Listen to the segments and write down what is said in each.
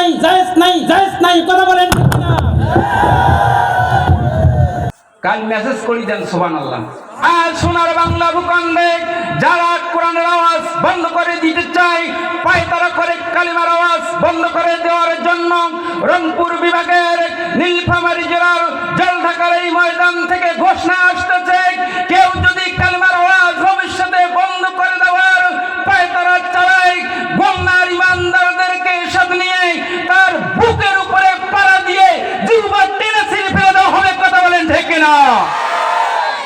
নাই, জায়েজ নাই, জায়েজ নাই, কথা বলেন ঠিক না? কাল মেসেজ করে দেন সুবহানাল্লাহ। আর সোনার বাংলা ভূখণ্ডে যারা কোরআনের আওয়াজ বন্ধ করে দিতে চায়, পায়তারা করে কালিমার আওয়াজ বন্ধ করে দেওয়ার জন্য রংপুর বিভাগের নীলফামারী জেলার জলঢাকার এই ময়দান থেকে ঘোষণা আসতেছে, কেউ যদি কালিমার আওয়াজ ভবিষ্যতে বন্ধ করে দেওয়ার পায়তারা চালায়, বন্যার ইমানদারদেরকে সাথে নিয়ে তার বুকের উপরে পাড়া দিয়ে জিহ্বা টেনে ছিঁড়ে ফেলে দেওয়া হবে। কথা বলেন ঠিক না?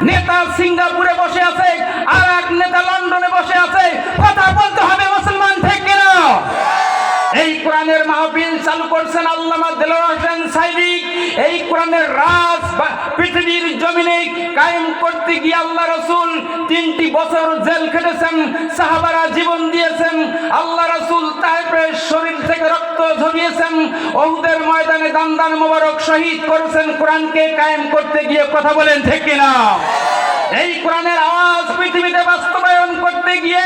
নেতা সিঙ্গাপুরে বসে আছে, আর এক নেতা লন্ডনে বসে আছে, কথা বলতে হবে মুসলমান ঠিক না? এই কোরআনের মাহফিল চালু করছেন আল্লামা দেলোয়ার হোসেন সাইদি। এই কোরআনের রাজ পৃথিবীর জমিনে কায়েম করতে গিয়ে আল্লাহ রাসূল 3টি বছর জেল খেটেছেন, সাহাবারা জীবন দিয়েছেন, আল্লাহ রাসূল তায়েফের শরীর থেকে রক্ত ঝরিয়েছেন, উহুদের ময়দানে দান মোবারক শহীদ করেছেন কোরআনকে কায়েম করতে গিয়ে। কথা বলেন ঠিক না? এই কোরআনের আওয়াজ পৃথিবীতে বাস্তবায়ন করতে গিয়ে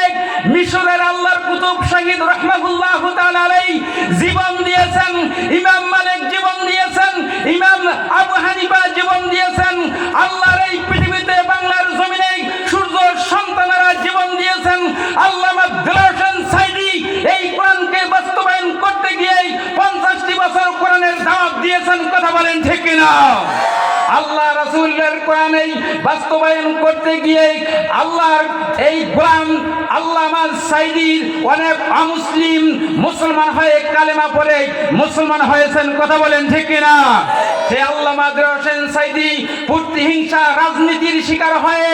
মিশরের আল্লাহর কুতুব শহীদ রাহমাতুল্লাহু তাআলা আলাইহি জীবন দিয়েছেন, ইমাম মালিক জীবন দিয়েছেন, ইমাম আবু হানিফা জীবন দিয়েছেন, আল্লাহর এই পৃথিবীতে বাংলার জমিনে সূর্য সন্তানেরা জীবন দিয়েছেন। আল্লামা দেলোয়ার হোসেন সাইদি এই কোরআনকে বাস্তবায়ন করতে গিয়ে 50টি বছর কোরআনের দাওয়াত দিয়েছেন। কথা বলেন ঠিক না? আল্লাহ রাসূলের কোরআনে বাস্তবায়ন করতে গিয়ে আল্লাহর এই গোলাম আল্লামা সাইদি অনেক অমুসলিম মুসলমান হয়ে কালেমা পড়ে মুসলমান হয়েছেন। কথা বলেন ঠিক না? সে আল্লামা দেলোয়ার হোসেন সাইদি প্রতিহিংসা রাজনীতির শিকার হয়ে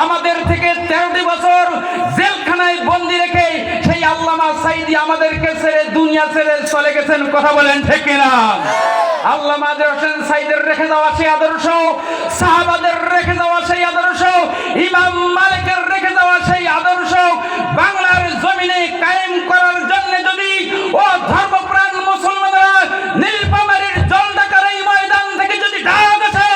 আমাদের থেকে 13টি বছর জেলখানায় বন্দী রেখে সেই আল্লামা সাইদি আমাদেরকে ছেড়ে দুনিয়া ছেড়ে চলে গেছেন। কথা বলেন ঠিক না? আল্লামা দেলোয়ার হোসেন সাইদের রেখে যাওয়া সেই আদর্শ, সাহাবাদের রেখে যাওয়া সেই আদর্শ, ইমাম মালিকের রেখে যাওয়া সেই আদর্শ বাংলার জমিনে কায়েম করার জন্য যদি ও ধর্মপ্রাণ মুসলমানরা নীলফামারীর জলঢাকার এই ময়দান থেকে যদি ডাক আছে,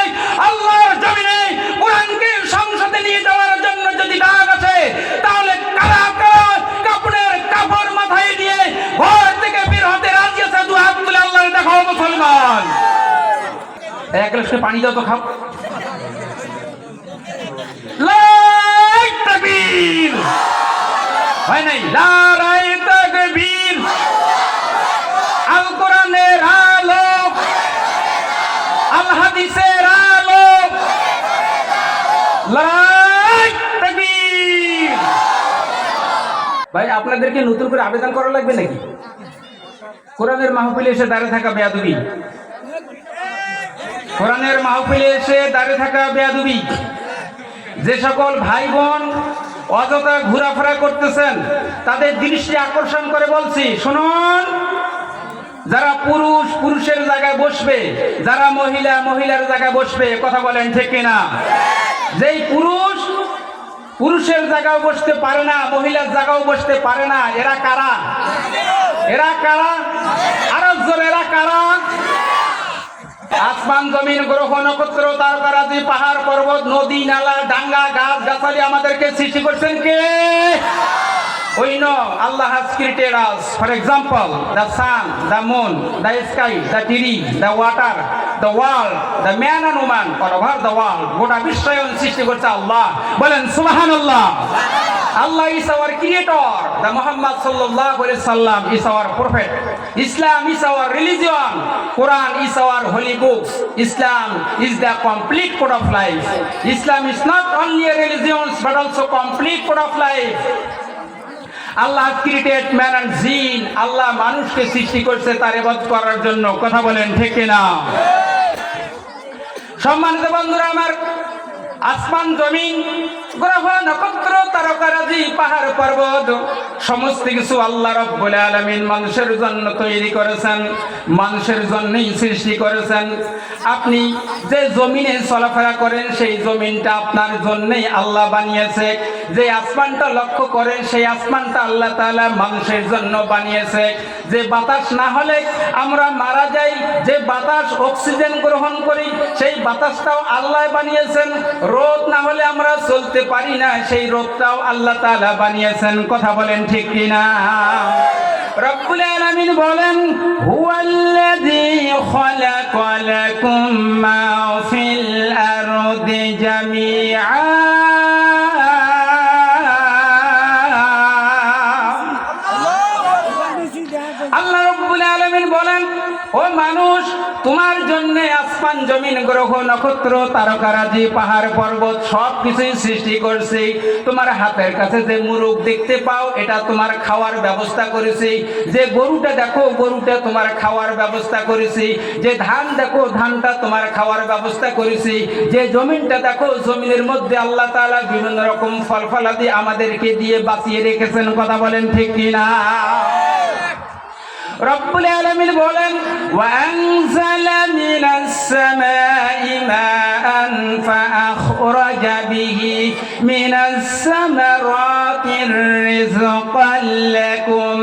আল্লাহর জমিনে কোরআনকে সংসদে নিয়ে যাওয়ার জন্য যদি ডাক আছে, তাহলে কারা কারা কাপড়ের কাপড় মাথায় দিয়ে ঘর থেকে বের হতে রাজি আছে? দু হাত তুলে আল্লাহর দেখাও মুসলমান। এক গ্লাস পানি দাও তো, খাও। তাকবীর হয় নাই? নারায়ে তাকবীর। আল কোরআনের আলো, আল হাদিসের আলো, নারায়ে তাকবীর। ভাই, আপনাদেরকে নতুন করে আবেদন করা লাগবে নাকি? কোরআনের মাহফিলে এসে দাঁড়িয়ে থাকা বেয়াদবি, কোরআনের মাহফিলে এসে দাঁড়িয়ে থাকা বেয়াদবি। যে সকল ভাই বোন অযথা ঘোরাফেরা করতেছেন তাদের দৃষ্টি আকর্ষণ করে বলছি, শুনুন, যারা পুরুষ পুরুষের জায়গায় বসবে, যারা মহিলা মহিলার জায়গায় বসবে। কথা বলেন ঠিক কিনা? যেই পুরুষ পুরুষের জায়গাও বসতে পারে না, মহিলার জায়গাও বসতে পারে না, এরা কারা? এরা কারা? আরো জোরে, এরা কারা? আসমান জমিন গ্রহ নক্ষত্র তারকারাজি পাহাড় পর্বত নদী নালা ডাঙ্গা গাছ গাছালি আমাদেরকে সৃষ্টি করছেন কে? We know Allah has created us. For example, the sun, the moon, the sky, the tree, the water, the world, the man and woman all over the world. গোটা বিশ্বয়ন সৃষ্টি করছে আল্লাহ। বলেন সুবহানাল্লাহ। Allah is our creator. The Muhammad sallallahu alaihi wasallam is our prophet. Islam is our religion. Quran is our holy books. Islam is the complete code of life. Islam is not only a religion but also complete code of life. Allah created man and jinn. Allah মানুষকে সৃষ্টি করছে তার ইবাদত করার জন্য। কথা বলেন ঠিক না? সম্মানিত বন্ধুরা আমার, আসমান জমিন গ্রহ নক্ষত্র তারকারাজি পাহাড় পর্বত সমস্ত কিছু আল্লাহ রাব্বুল আলামিন মানুষের জন্য তৈরি করেছেন, মানুষের জন্যই সৃষ্টি করেছেন। আপনি যে জমিনে চলাফেরা করেন সেই জমিনটা আপনার জন্যই আল্লাহ বানিয়েছে। যে আসমানটা লক্ষ্য করেন সেই আসমানটা আল্লাহ তাআলা মানুষের জন্য বানিয়েছে। যে বাতাস না হলে আমরা মারা যাই, যে বাতাস অক্সিজেন গ্রহণ করি সেই বাতাসটাও আল্লাহ বানিয়েছেন। রোদ না হলে আমরা চলতে পারি না, সেই রোদটাও আল্লাহ তাআলা বানিয়েছেন। কথা বলেন ঠিক কিনা? রব্বুল আলামিন বলেন হুয়াল্লাযী খালাকা লাকুম মা ফিল আরদি জামিআ আল্লাহ রাব্বুল আলামিন বলেন ও মানুষ তোমার জন্য আসমান জমিন গ্রহ নক্ষত্র তারকারাজি পাহাড় পর্বত সব কিছুই সৃষ্টি করছি তোমার হাতের কাছে যে মুরগ দেখতে পাও এটা তোমার খাওয়ার ব্যবস্থা করেছি যে গরুটা দেখো গরুটা তোমার খাওয়ার ব্যবস্থা করেছি যে ধান দেখো ধানটা তোমার খাওয়ার ব্যবস্থা করেছি যে জমিনটা দেখো জমিনের মধ্যে আল্লাহ তাআলা বিভিন্ন রকম ফল ফলাদি আমাদেরকে দিয়ে বাঁচিয়ে রেখেছেন কথা বলেন ঠিক কিনা রব্বুল আলামিন বলেন ওয়ানজালা মিনাস সামাই মাআন ফাআখরাজা বিহি মিনাস সামারাতির রিজকাল লাকুম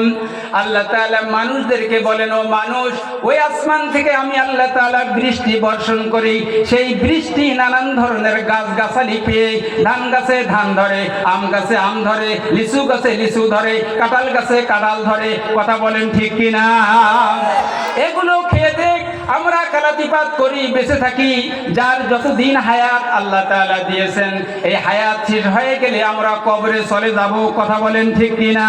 আল্লাহ তাআলা মানুষদেরকে বলেন ও মানুষ ওই আসমান থেকে আমি আল্লাহ তাআলা বৃষ্টি বর্ষণ করি সেই বৃষ্টি নানান ধরনের গাছগাছালি পেয়ে ধান গাছে ধান ধরে আম গাছে আম ধরে লিচু গাছে লিচু ধরে কাঁঠাল গাছে কাঁঠাল ধরে কথা বলেন ঠিক কিনা এগুলো খেয়ে দেখ আমরা কালাতিপাত করি বেঁচে থাকি যার যতদিন হায়াত আল্লাহ তাআলা দিয়েছেন এই হায়াত শেষ হয়ে গেলে আমরা কবরে চলে যাব কথা বলেন ঠিক কিনা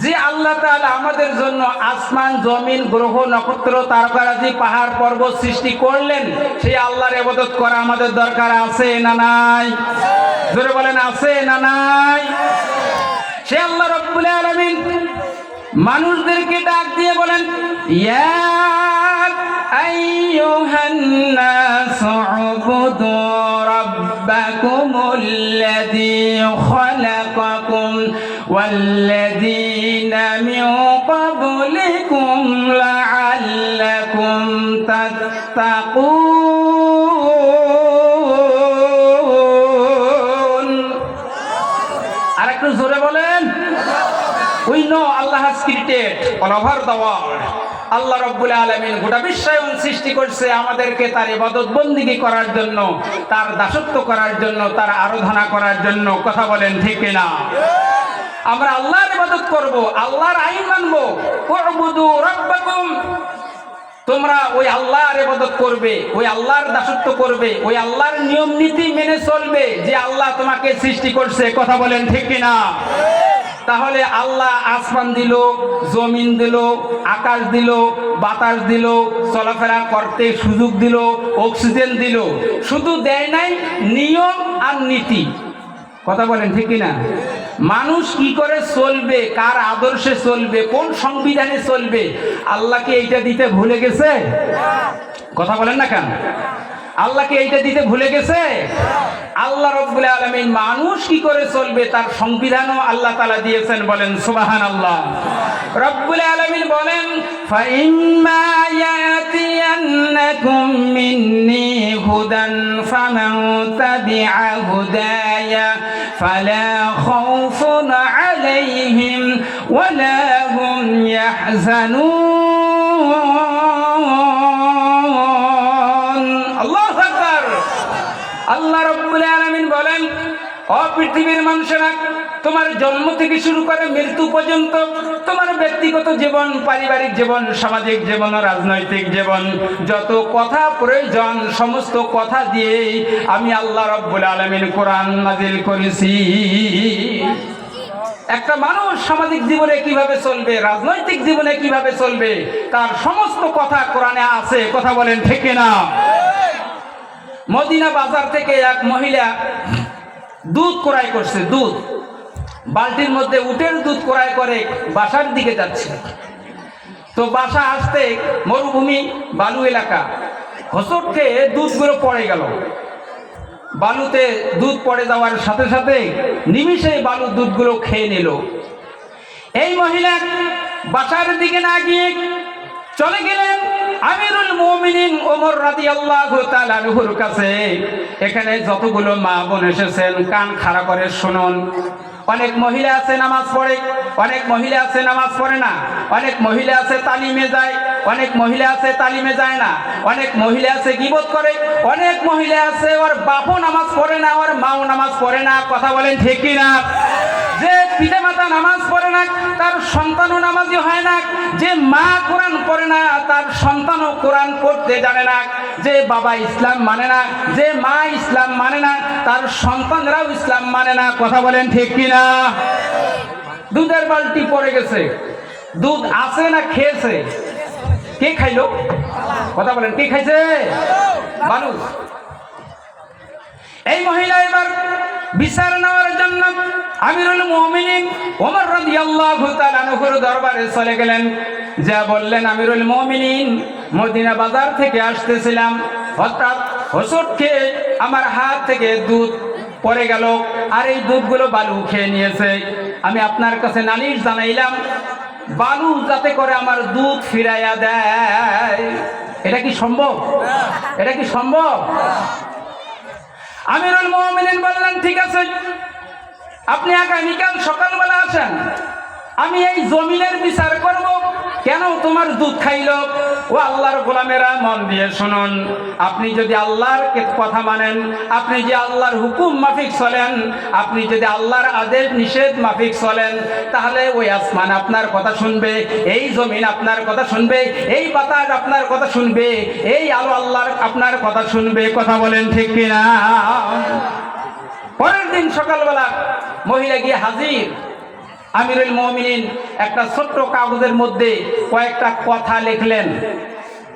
যে আল্লাহ তাআলা আমাদের জন্য আসমান জমিন গ্রহ নক্ষত্র তারকারাজি পাহাড় পর্বত সৃষ্টি করলেন সেই আল্লাহর ইবাদত করা আমাদের দরকার আছে না নাই জোরে বলেন আছে না নাই সে আল্লাহ রাব্বুল আলামিন মানুষদেরকে ডাক দিয়ে বলেন ইয়া আইয়ুহান নাস উবুদু রাব্বাকুমুল্লাযী খালাকাকুম ওয়াল্লাযীনা মিন ক্বাবলিকুম লাআল্লাকুম তাত্তাকুন আরেকটু জোরে বলেন We know Allah has created all over the world. আল্লাহ রাব্বুল আলামিন গোটা বিশ্বায়ন সৃষ্টি করছে আমাদেরকে তার ইবাদত বন্দেগী করার জন্য তার দাসত্ব করার জন্য তার আরাধনা করার জন্য কথা বলেন ঠিক কিনা আমরা আল্লাহর ইবাদত করব আল্লাহর আইন মানব উবুদু রাব্বাকুম তোমরা ওই আল্লাহর ইবাদত করবে ওই আল্লাহর দাসত্ব করবে ওই আল্লাহর নিয়ম নীতি মেনে চলবে যে আল্লাহ তোমাকে সৃষ্টি করছে কথা বলেন ঠিক কিনা তাহলে আল্লাহ আসমান দিল জমিন দিল আকাশ দিল বাতাস দিল চলাফেরা করতে সুযোগ দিল অক্সিজেন দিল শুধু দেয় নাই নিয়ম আর নীতি কথা বলেন ঠিক কিনা মানুষ কি করে চলবে কার আদর্শে চলবে কোন সংবিধানে চলবে আল্লাহকে এইটা দিতে ভুলে গেছে কথা বলেন না কেন আল্লাহকে এইটা দিতে ভুলে গেছে আল্লাহ রাব্বুল আলামিন মানুষ কি করে চলবে তার সংবিধানও আল্লাহ তাআলা দিয়েছেন বলেন সুবহানাল্লাহ রাব্বুল আলামিন বলেন ফাইম্মা ইয়াতিয়ান্নাকুম মিন্নি হুদান ফামান তাবিআ হুদায়া ফালা খাউফুন আলাইহিম ওয়ালা হুম ইয়াহজানুন আল্লাহু আকবার আল্লাহ রাব্বুল আলামিন বলেন ও পৃথিবীর মানুষেরা তোমার জন্ম থেকে শুরু করে মৃত্যু পর্যন্ত তোমার ব্যক্তিগত জীবন পারিবারিক জীবন সামাজিক জীবন রাজনৈতিক জীবন যত কথা প্রয়োজন সমস্ত কথা দিয়ে আমি আল্লাহ রাব্বুল আলামিন কোরআন নাযিল করেছি একটা মানুষ সামাজিক জীবনে কিভাবে চলবে রাজনৈতিক জীবনে কিভাবে চলবে তার সমস্ত কথা কোরআনে আছে কথা বলেন ঠিক না মদিনা বাজার থেকে এক মহিলা দুধ ক্রয় করছে দুধ বালতির মধ্যে উটের দুধ ক্রয় করে বাসার দিকে যাচ্ছে তো বাসা আসতে মরুভূমি বালু এলাকা হোঁচট খেয়ে দুধগুলো পড়ে গেল বালুতে দুধ পড়ে যাওয়ার সাথে সাথে নিমিষেই বালুর দুধগুলো খেয়ে নিল এই মহিলা বাসার দিকে না গিয়ে চলে গেলেন আমিরুল মুমিনিন ওমর রাদিয়াল্লাহু তাআলা আনহুর কাছে এখানে যতগুলো মা বোন এসেছেন কান খাড়া করে শুনুন অনেক মহিলা আছে নামাজ পড়ে অনেক মহিলা আছে নামাজ পড়ে না অনেক মহিলা আছে তালিমে যায় অনেক মহিলা আছে তালিমে যায় না অনেক মহিলা আছে গীবত করে অনেক মহিলা আছে ওর বাপও নামাজ পড়ে না ওর মাও নামাজ পড়ে না কথা বলেন ঠিক কি না যে পিতামাতা পিতা নামাজ পড়ে না তার সন্তানও নামাজি হয় না, যে মা কোরআন পড়ে না তার সন্তানও কোরআন পড়তে জানে না, যে বাবা ইসলাম মানে না, যে মা ইসলাম মানে না তার সন্তানরাও ইসলাম মানে না। কথা বলেন ঠিক কিনা? দুধের বালতি পড়ে গেছে, দুধ আছে না খেয়েছে? কে খাইলো? কথা বলেন, কে খাইছে? বালু। এই মহিলা এবার বিচার নেওয়ার জন্য আমিরুল মুমিনিন ওমর রাদিয়াল্লাহু তাআলা আনহুর দরবারে চলে গেলেন। যা বললেন, আমিরুল মুমিনিন, মদিনা বাজার থেকে আসতেছিলাম, হঠাৎ হোঁচট খেয়ে আমার হাত থেকে দুধ পড়ে গেল, আর এই দুধগুলো বালু খেয়ে নিয়েছে। আমি আপনার কাছে নালিশ জানাইলাম, বালু যাতে করে আমার দুধ ফিরাইয়া দেয়। এটা কি সম্ভব? এটা কি সম্ভব? আমিরুল মুমিনিন বললেন, ঠিক আছে, আপনি আগামীকাল সকালবেলা আসেন, আমি এই জমিনের বিচার করব, কেন তোমার দুধ খাইলো। ও আল্লাহর গোলামেরা, মন দিয়ে শুনুন, আপনি যদি আল্লাহর কথা মানেন, আপনি যে আল্লাহর হুকুম মাফিক চলেন, আপনি যদি আল্লাহর আদেশ নিষেধ মাফিক চলেন, তাহলে ওই আসমান আপনার কথা শুনবে, এই জমিন আপনার কথা শুনবে, এই বাতাস আপনার কথা শুনবে, এই আলো আল্লাহর আপনার কথা শুনবে। কথা বলেন ঠিক কিনা? পরের দিন সকালবেলা মহিলা গিয়ে হাজির। আমিরুল মুমিনিন একটা ছোট্ট কাগজের মধ্যে কয়েকটা কথা লিখলেন।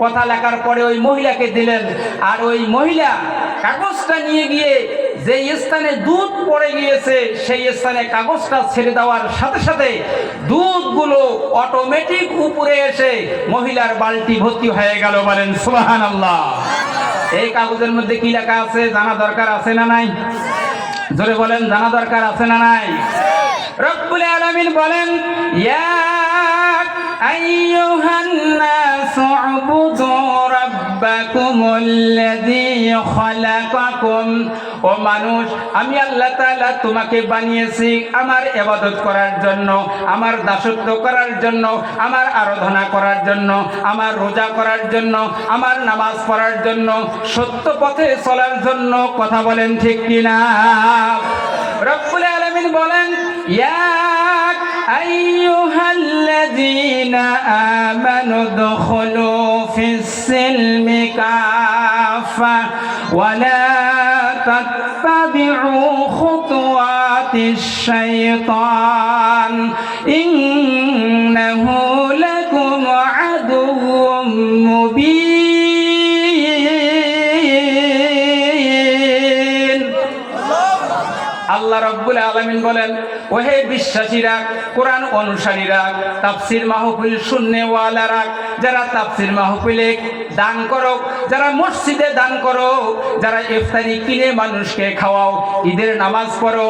কথা লেখার পরে ওই মহিলাকে দিলেন, আর ওই মহিলা কাগজটা নিয়ে গিয়ে যে স্থানে দুধ পড়ে গিয়েছে সেই স্থানে কাগজটা ছেড়ে দেওয়ার সাথে সাথে দুধগুলো অটোমেটিক উপরে এসে মহিলার বালতি ভর্তি হয়ে গেল। বলেন সুবহানাল্লাহ। এই কাগজের মধ্যে কি লেখা আছে জানা দরকার আছে না নাই? জোরে বলেন, জানা দরকার আছে না নাই? রব্বুল আলামিন বলেন, ইয়া আইয়ুহান নাসু উবুদু রাব্বাকুমুল্লাযী খালাকাকুম। ও মানুষ, আমি আল্লাহ তাআলা তোমাকে বানিয়েছি আমার ইবাদত করার জন্য, আমার দাসত্ব করার জন্য, আমার আরাধনা করার জন্য, আমার রোজা করার জন্য, আমার নামাজ পড়ার জন্য, সত্য পথে চলার জন্য। কথা বলেন ঠিক কিনা? রব্বুল আলামিন বলেন, ইয়া আইয়ুহাল্লাযীনা আমানু দুখুলু ফিস-সিলমি কাফা ওয়া লা তাত্তাবি'ু খুতুওয়াতিশ শাইতান ইন্নাহু লাকুম আদুউম মুবিন। আল্লাহ রাব্বুল আলামিন বলেন, ওহে বিশ্বাসীরা, কোরআন অনুসারীরা, তাফসীর মাহফিল শুননেওয়ালারা, যারা তাফসীর মাহফিলে দান করো, যারা মসজিদে দান করো, যারা ইফতারি কিনে মানুষকে খাওয়াও, ঈদের নামাজ পড়ো,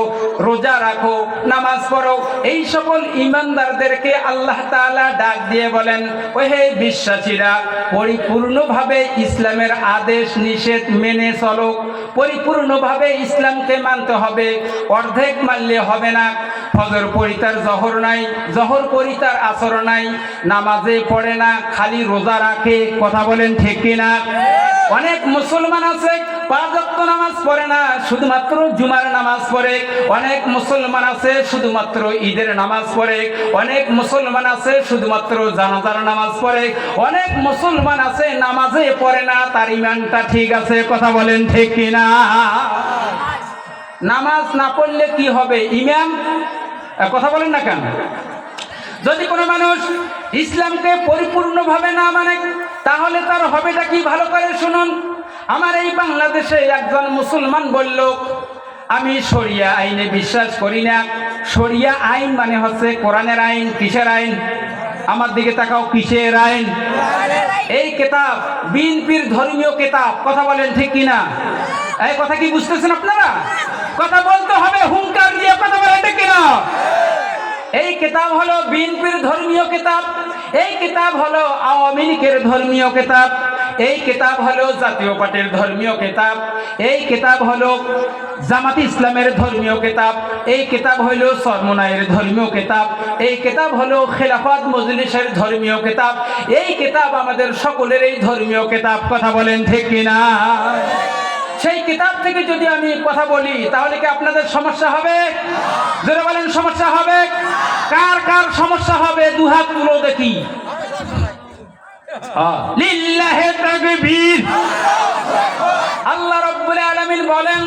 রোজা রাখো, নামাজ পড়ো, এই সকল ঈমানদারদেরকে আল্লাহ তাআলা ডাক দিয়ে বলেন, ওহে বিশ্বাসীরা, পরিপূর্ণভাবে ইসলামের আদেশ নিষেধ মেনে চলো। পরিপূর্ণভাবে ইসলামকে মানতে হবে, অর্ধেক মানলে হবে না। ফজর পড়ি তার জহর নাই, জহর পড়ি তার আসর নাই, নামাজে পড়ে না, খালি রোজা রাখে। কথা বলেন ঠিক কিনা? অনেক মুসলমান আছে 5 ওয়াক্ত নামাজ পড়ে না, শুধুমাত্র জুমার নামাজ পড়ে। অনেক মুসলমান আছে শুধুমাত্র ঈদের নামাজ পড়ে। অনেক মুসলমান আছে শুধুমাত্র জানাজার নামাজ পড়ে। অনেক মুসলমান আছে নামাজে পড়ে না, তার ঈমানটা ঠিক আছে। কথা বলেন ঠিক কিনা? নামাজ না পড়লে কি হবে? ঈমান। কথা বলেন না কেন? যদি কোনো মানুষ ইসলামকে পরিপূর্ণভাবে না মানে, তাহলে তার হবেটা কি? ভালো করে শুনুন। আমার এই বাংলাদেশে একজন মুসলমান বলল, আমি শরিয়া আইনে বিশ্বাস করি না। শরিয়া আইন মানে হচ্ছে কোরআনের আইন। কিসের আইন? আমার দিকে তাকাও, কিসের আইন? এই কিতাব বিএনপির ধর্মীয় কিতাব। কথা বলেন ঠিক কিনা? এই কথা কি বুঝতেছেন আপনারা? কথা বলতে হবে হুঙ্কার দিয়ে। কথা বলেন ঠিক কিনা? এই কিতাব হলো বিএনপির ধর্মীয় কিতাব, এই কিতাব হলো আওয়ামী লীগের ধর্মীয় কিতাব, এই কিতাব হলো জাতীয় পার্টির ধর্মীয় কিতাব, এই কিতাব হলো জামাত ইসলামের ধর্মীয় কিতাব, এই কিতাব হলো সরমনায়ের ধর্মীয় কিতাব, এই কিতাব হলো খেলাফত মজলিসের ধর্মীয় কিতাব। এই কিতাব আমাদের সকলের এই ধর্মীয় কিতাব। কথা বলেন ঠিক কিনা? সেই কিতাব থেকে যদি আমি কথা বলি তাহলে কি আপনাদের সমস্যা হবে? জোরে বলেন সমস্যা হবে? কার কার সমস্যা হবে দুহাত তুলো দেখি। লিল্লাহি তাকবীর। আল্লাহ রাব্বুল আলামিন বলেন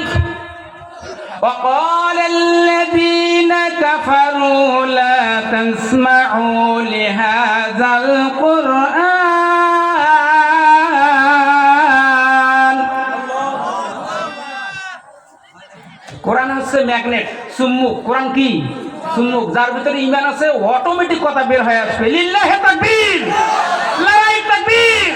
وقال الذين كفروا لا تسمعوا لهذا القرآن। কোরআন হচ্ছে ম্যাগনেট, চুম্বক। কোরআন কি? চুম্বক। যার ভিতরে ঈমান আছে অটোমেটিক কথা বের হয়ে আসবে। লিল্লাহি তাকবীর, লিল্লাহি তাকবীর।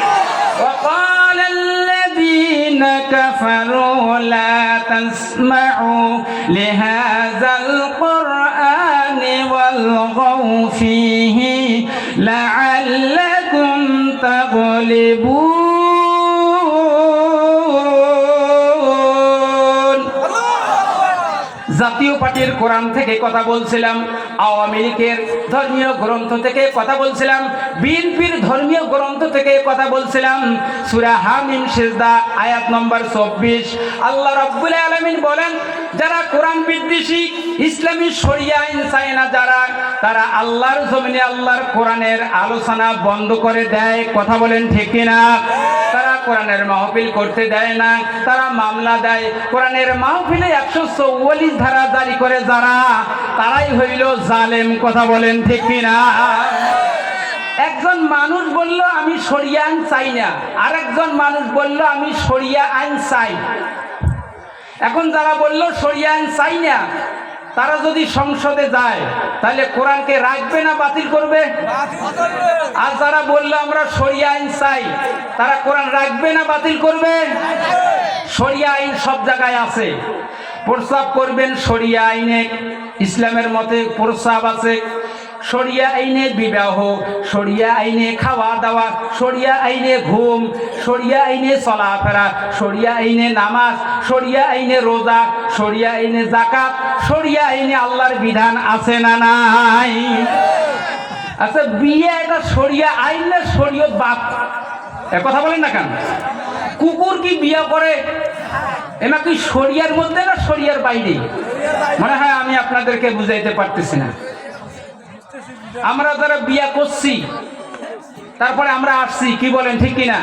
وقال الذين كفروا لا تسمعوا لهذا القرآن والغوا فيه لعلكم تغلبون। জাতীয় পার্টির কোরআন থেকে কথা বলছিলাম, আওয়ামী লীগের ধর্মীয় গ্রন্থ থেকে কথা বলছিলাম, বিএনপির ধর্মীয় গ্রন্থ থেকে কথা বলছিলাম। সূরা হামিম সিজদা আয়াত নম্বর 24 আল্লাহ রাব্বুল আলামিন বলেন, যারা কোরআন বিদ্বেষী, ইসলামী শরিয়া আইন চায় না যারা, তারা আল্লাহর জমিনে আল্লাহর কোরআনের আলোচনা বন্ধ করে দেয়। কথা বলেন ঠিক কিনা? তারা কোরআনের মাহফিল করতে দেয় না, তারা মামলা দেয়। কোরআনের মাহফিলে 144 ধারা জারি করে যারা, তারাই হইল জালেম। কথা বলেন ঠিক কিনা? একজন মানুষ বলল আমি শরিয়া আইন চাই না, আরেকজন মানুষ বলল আমি শরিয়া আইন চাই। এখন যারা বলল শরিয়া আইন চাই না, তারা যদি সংসদে যায় তাহলে কোরআনকে রাখবে না বাতিল করবে? আর যারা বলল আমরা শরিয়া আইন চাই, তারা কোরআন রাখবে না বাতিল করবে? শরিয়া আইন সব জায়গায় আছে। প্রস্রাব করবেন শরিয়া আইনে, ইসলামের মতে প্রস্রাব আছে। শরিয়া আইনে বিবাহ, শরিয়া আইনে খাওয়া দাওয়া, শরিয়া আইনে ঘুম, শরিয়া আইনে চলাফেরা, শরিয়া আইনে নামাজ, শরিয়া আইনে রোজা, শরিয়া আইনে যাকাত, শরিয়া আইনে আল্লাহর বিধান আছে না নাই? আচ্ছা, বিয়ে এটা শরিয়া আইন না শরীয়ত বাদ? কথা বলেন না কেন? কুকুর কি বিয়ে করে? এমা কি শরিয়ার মধ্যে না শরিয়ার বাইরে? মনে হয় আমি আপনাদেরকে বুঝাইতে পারতেছি না। আমরা যারা বিয়া করছি, তারপরে আমরা আসছি, কি বলেন ঠিক কিনা?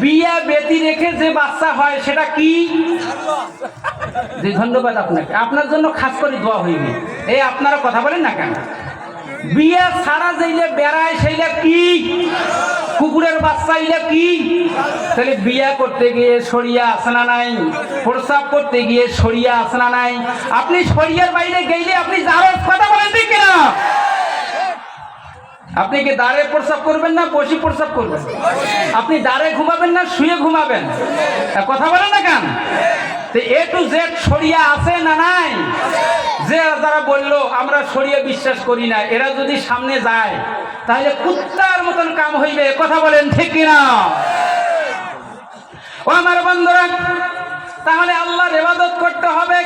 বিয়া বেতি রেখে যে বাচ্চা হয় সেটা কি? ধন্যবাদ আপনাকে, আপনার জন্য খাস করে দোয়া হইবে। এই আপনারা কথা বলেন না কেন? বিয়া ছাড়া যেইলে বেড়ায় সেইটা কি? কুকুরের বাচ্চা ইলা কি? তাহলে বিয়া করতে গিয়ে শরিয়া আছে না নাই? প্রস্রাব করতে গিয়ে শরিয়া আছে না নাই? আপনি শরিয়ার বাইরে গেলে আপনি জায়েজ। কথা বলেন ঠিক কিনা? আপনি কি দাঁড়ে প্রস্রাব করবেন না বসে প্রস্রাব করবেন? আপনি দাঁড়ে ঘুমাবেন না শুয়ে ঘুমাবেন? কথা বলেন না কেন? এ টু জেড শরিয়া আছে না নাই? যে যারা বললো আমরা শরিয়া বিশ্বাস করি না, এরা যদি সামনে যায় তাহলে কুত্তার মতন কাম হইবে। কথা বলেন ঠিক কিনা? ও আমার বন্ধুরা, তাহলে আল্লাহর ইবাদত করতে হবে।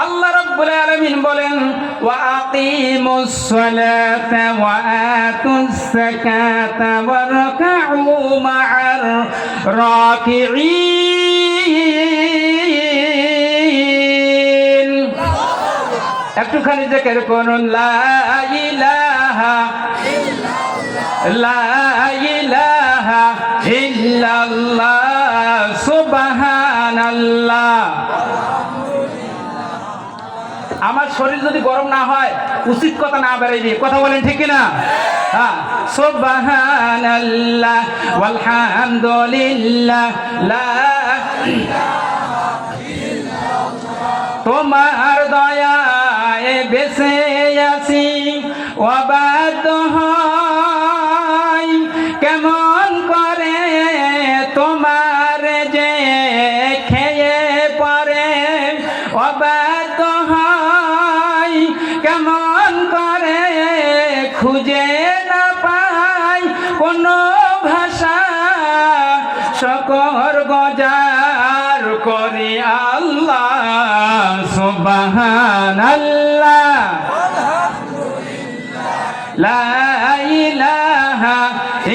আল্লাহ রাব্বুল আলামিন বলেন, ওয়া আকিমুস সালাতা ওয়া আতুস যাকাতা ওয়ারকাউ মা'আর রাকিঈন। একটুখানি জিকির করুন, লা ইলাহা লা ইলাহা ইল্লাল্লাহ সুবহানাল্লাহ। আমার শরীর যদি গরম না হয়, উচিত কথা না বেরাইবে। কথা বলেন ঠিক কিনা? হ্যাঁ, সুবহানাল্লাহ ওয়ালহামদুলিল্লাহ লা তোমার দয়ায় বেঁচে আছি, অবাধ্য হয় কেমন করে তোমার যে খেয়ে পরে, অবাধ্য হয় কেমন করে খুঁজে না পাই কোনো ভাষা, শকর গজার করি আল্লাহ সুবহানাল্লাহ লা ইলাহা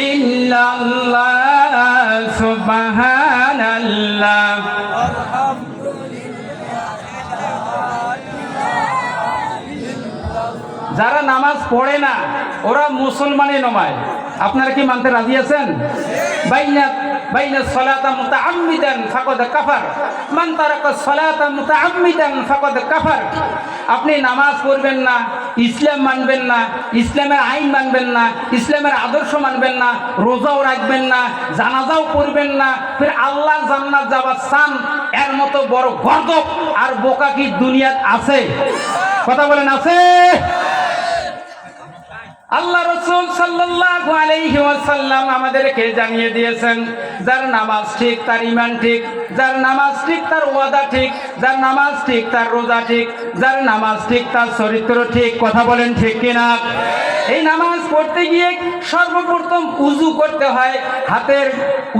ইল্লাল্লাহ সুবহানাল্লাহ যারা নামাজ পড়ে না ওরা মুসলমানই নয়। আপনারা কি মানতে রাজি আছেন? বাইনা সালাতা মুতাআম্মিদান ফাকাদ কাফার, মান তারাকা সালাতা মুতাআম্মিদান ফাকাদ কাফার। আপনি নামাজ পড়বেন না, ইসলাম মানবেন না, ইসলামের আইন মানবেন না, ইসলামের আদর্শ মানবেন না, রোজাও রাখবেন না, জানাজাও পড়বেন না, ফির আল্লাহর জান্নাত যাবার চান, এর মতো বড় গর্দভ আর বোকা কি দুনিয়াত আছে? কথা বলেন আছে? আল্লাহ রাসূল সাল্লাল্লাহু আলাইহি ওয়াসাল্লাম আমাদেরকে জানিয়ে দিয়েছেন, যার নামাজ ঠিক তার ঈমান ঠিক, যার নামাজ ঠিক তার ওয়াদা ঠিক, যার নামাজ ঠিক তার রোজা ঠিক, যার নামাজ ঠিক তার চরিত্র ঠিক। কথা বলেন ঠিক কিনা? এই নামাজ পড়তে গিয়ে সর্বপ্রথম উযু করতে হয়। হাতের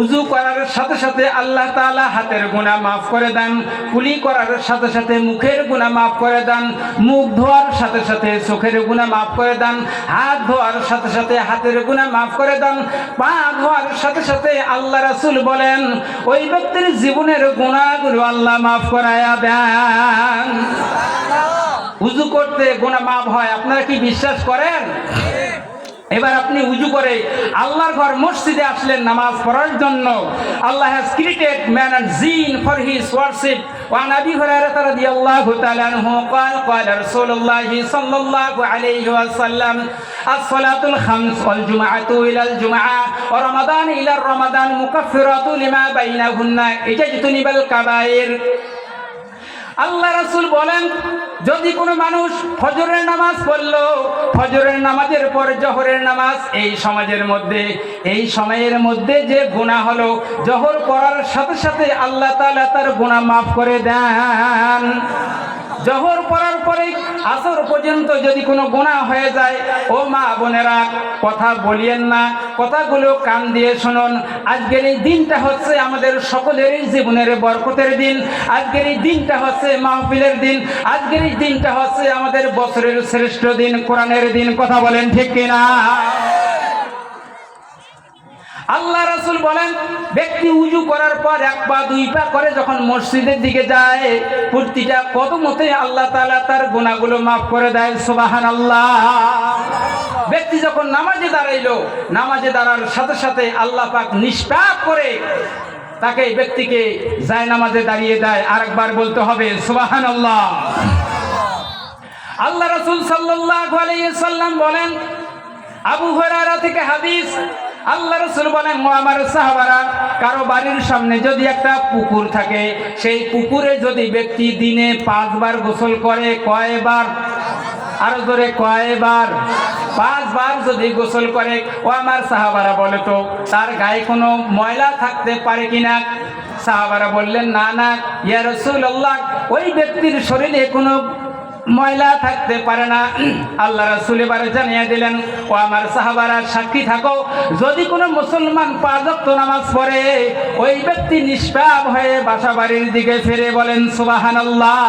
উযু করার সাথে সাথে আল্লাহ তাআলা হাতের গুনাহ মাফ করে দেন, কুলি করার সাথে সাথে মুখের গুনাহ মাফ করে দেন, মুখ ধোয়ার সাথে সাথে চোখের গুনাহ মাফ করে দেন, হাত ধোয়ার সাথে সাথে হাতের গুনাহ মাফ করে দেন, পা ধোয়ার সাথে সাথে আল্লাহ রাসূল বলেন ওই ব্যক্তির জীবনের গুনাহগুলো আল্লাহ মাফ করায়া দেন। উযু করতে গুনাহ মাফ হয়, আপনারা কি বিশ্বাস করেন? এবার আপনি উযু করে আল্লাহর ঘর মসজিদে আসলেন নামাজ পড়ার জন্য। আল্লাহ হ্যাজ ক্রিয়েটেড ম্যান এন্ড জিন ফর হিজ ওয়ারশিপ। ওয়া নবী হুরায়রা রাদিয়াল্লাহু তাআলা আনহু قال قال رسول الله صلى الله عليه وسلم الصلاة الخمس والجمعة إلى الجمعة ورمضان إلى الرمضان مكفرات لما بينهن اجتنب الكبائر। আল্লাহ রাসূল বলেন, যদি কোনো মানুষ ফজরের নামাজ পড়লো, ফজরের নামাজের পর জোহরের নামাজ, এই সময়ের মধ্যে যে গুনাহ হলো, জোহর পড়ার সাথে সাথে আল্লাহ তাআলা তার গুনাহ মাফ করে দেন। জোহর পড়ার পরে আসর পর্যন্ত যদি কোনো গুনাহ হয়ে যায়, ও মা বোনেরা কথা বলিয়েন না, কথাগুলো কান দিয়ে শুনুন। আজকের এই দিনটা হচ্ছে আমাদের সকলেরই জীবনের বরকতের দিন, আজকের এই দিনটা হচ্ছে মাহফিলের দিন, আজকের এই দিনটা হচ্ছে আমাদের বছরের শ্রেষ্ঠ দিন, কোরআনের দিন। কথা বলেন ঠিক কিনা? আল্লাহ রাসূল বলেন, ব্যক্তি উযু করার পর এক পা দুই পা করে যখন মসজিদের দিকে যায়, প্রতিটা কদমতে আল্লাহ তাআলা তার গুনাহগুলো মাফ করে দেয়। সুবহানাল্লাহ। ব্যক্তি যখন নামাজে দাঁড়াইলো, নামাজে দাঁড়ার সাথে সাথে আল্লাহ পাক নিষ্পাপ করে তাকে ব্যক্তিকে যায় নামাজে দাঁড়িয়ে দেয়। আরেকবার বলতে হবে সুবহানাল্লাহ। আল্লাহ রাসূল সাল্লাল্লাহু আলাইহি ওয়াসাল্লাম বলেন, আবু হুরায়রা থেকে হাদিস, আল্লাহ রাসূল বলেন, ও আমার সাহাবারা, কারো বাড়ির সামনে যদি একটা পুকুর থাকে, সেই পুকুরে যদি ব্যক্তি দিনে 5 বার গোসল করে, কয়বার? আরো জোরে, কয়বার? 5 বার যদি গোসল করে, ও আমার সাহাবারা বলে তো তার গায়ে কোনো ময়লা থাকতে পারে কিনা? সাহাবারা বললেন, না না ইয়া রাসূলুল্লাহ, ওই ব্যক্তির শরীরে কোনো ময়লা থাকতে পারে না। আল্লাহ রাসূল এবারে জানিয়ে দিলেন, ও আমার সাহাবারা সাক্ষী থাকো, যদি কোনো মুসলমান 5 ওয়াক্ত নামাজ পড়ে, ওই ব্যক্তি নিষ্পাপ হয়ে বাসা বাড়ির দিকে ফিরে। বলেন সুবহানাল্লাহ।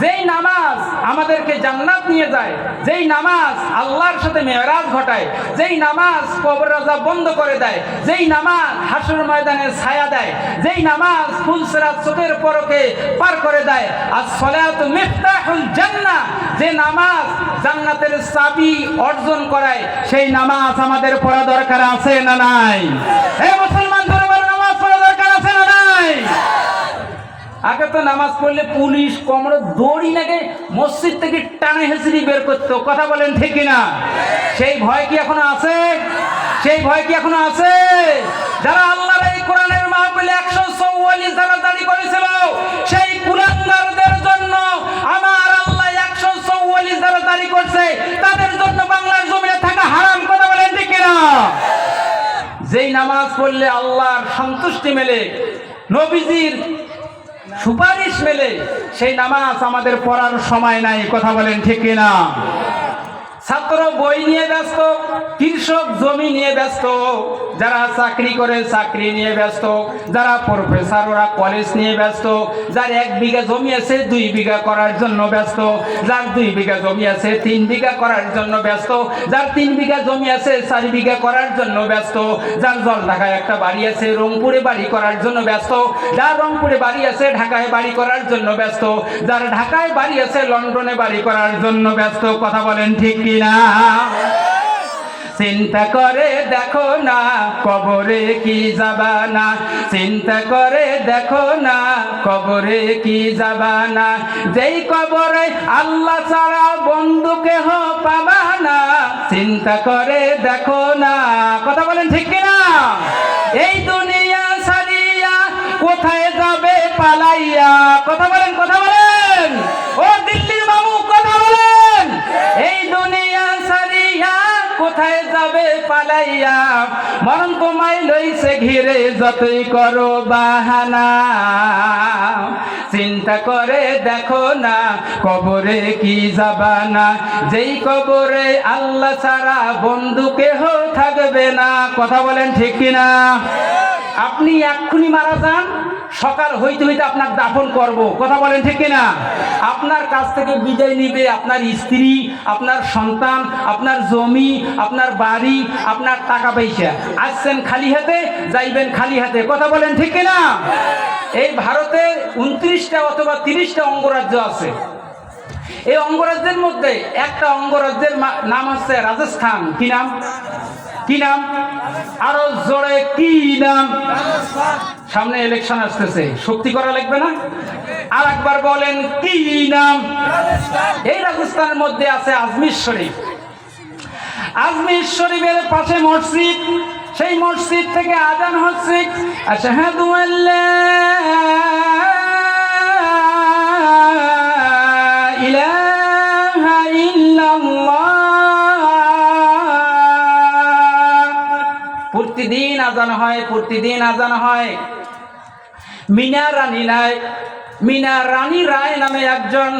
যেই নামাজ আমাদেরকে জান্নাত নিয়ে যায়, যেই নামাজ আল্লাহর সাথে মেরাজ ঘটায়, যেই নামাজ কবর আযাব বন্ধ করে দেয়, যেই নামাজ হাসর ময়দানে ছায়া দেয়, যেই নামাজ ফুলসিরাত চোখের পলকে পার করে দেয়, আস-সালাতু মিফতাহুল জান্নাহ, যে নামাজ জান্নাতের চাবি অর্জন করায়, সেই নামাজ আমাদের পড়া দরকার আছে না নাই? হে মুসলমান, ধরে বলো, নামাজ পড়া দরকার আছে না নাই? আগে তো নামাজ পড়লে পুলিশ কমরে দড়ি নাকি মসজিদ থেকে টানে হেঁচড়ি বের করতো। কথা বলেন ঠিক কিনা? সেই ভয় কি এখনো আছে? সেই ভয় কি এখনো আছে? যারা আল্লাহর এই কোরআনের মাহফিলে 144 ধারা জারি করেছিল, সেই কুলাঙ্গারদের জন্য আমার আল্লাহ 144 ধারা জারি করছে, তাদের জন্য বাংলার জমিনে থাকা হারাম। কথা বলেন ঠিক কিনা? যেই নামাজ পড়লে আল্লাহর সন্তুষ্টি মেলে, নবীজির সুপারিশ মেলে, সেই নামাজ আমাদের পড়ার সময় নাই। কথা বলেন ঠিক কিনা? ছাত্র বই নিয়ে ব্যস্ত, কৃষক জমি নিয়ে ব্যস্ত, যারা চাকরি করে চাকরি নিয়ে ব্যস্ত, যারা প্রফেসর ওরা কলেজ নিয়ে ব্যস্ত, যার 1 বিঘা জমি আছে 2 বিঘা করার জন্য ব্যস্ত, যার 2 বিঘা জমি আছে 3 বিঘা করার জন্য ব্যস্ত, যার 3 বিঘা জমি আছে 4 বিঘা করার জন্য ব্যস্ত, যার জলঢাকায় একটা বাড়ি আছে রংপুরে বাড়ি করার জন্য ব্যস্ত, যার রংপুরে বাড়ি আছে ঢাকায় বাড়ি করার জন্য ব্যস্ত, যার ঢাকায় বাড়ি আছে লন্ডনে বাড়ি করার জন্য ব্যস্ত। কথা বলেন ঠিক কিনা? চিন্তা করে দেখো না কবরে কি যাবা না, চিন্তা করে দেখো না কবরে কি যাবা না, যেই কবরে আল্লাহ ছাড়া বন্ধু কেহ পাবা না, চিন্তা করে দেখো না। কথা বলেন ঠিক কিনা? এই দুনিয়া ছাড়িয়া কোথায় যাবে পালাইয়া? কথা বলেন, কথা বলেন, ও দিল্লির মামু কথা বলেন। এই দুনিয়া ছাড়িয়া কোথায় যাবে পালাইয়া, মরণ তোমায় লইছে ঘিরে যতই করো বাহানা, চিন্তা করে দেখো না কবরে কি যাবা না, যেই কবরে আল্লাহ ছাড়া বন্ধু কেহ থাকবে না। কথা বলেন ঠিক কিনা? আপনি এক্ষুনি মারা যান, সকাল হইতে হইতে আপনার দাফন করব। কথা বলেন ঠিক কিনা? আপনার কাছ থেকে বিদায় নিবে আপনার স্ত্রী, আপনার সন্তান, আপনার জমি, আপনার বাড়ি, আপনার টাকা পয়সা। আসছেন খালি হাতে, যাইবেন খালি হাতে। কথা বলেন ঠিক কিনা? এই ভারতে 29টা অথবা 30টা অঙ্গরাজ্য আছে। এই অঙ্গরাজ্যের মধ্যে একটা অঙ্গরাজ্যের নাম হচ্ছে রাজস্থান। কি নাম? কি নাম? আরো জোরে কি নাম? সামনে ইলেকশন আসতেছে, শক্তি করা লাগবে না? আর একবার বলেন কি নাম? এই রাজস্থানের মধ্যে আছে আজমির শরীফ। আজমির শরীফের পাশে মসজিদ, সেই মসজিদ থেকে আজান হচ্ছে আশহাদু আল্লা ইলাহা ইল্লাল্লাহ। প্রতিদিন আজান হয়, প্রতিদিন আজান হয়। মিনা রানী রায়, মিনা রানী রায় নামে একজন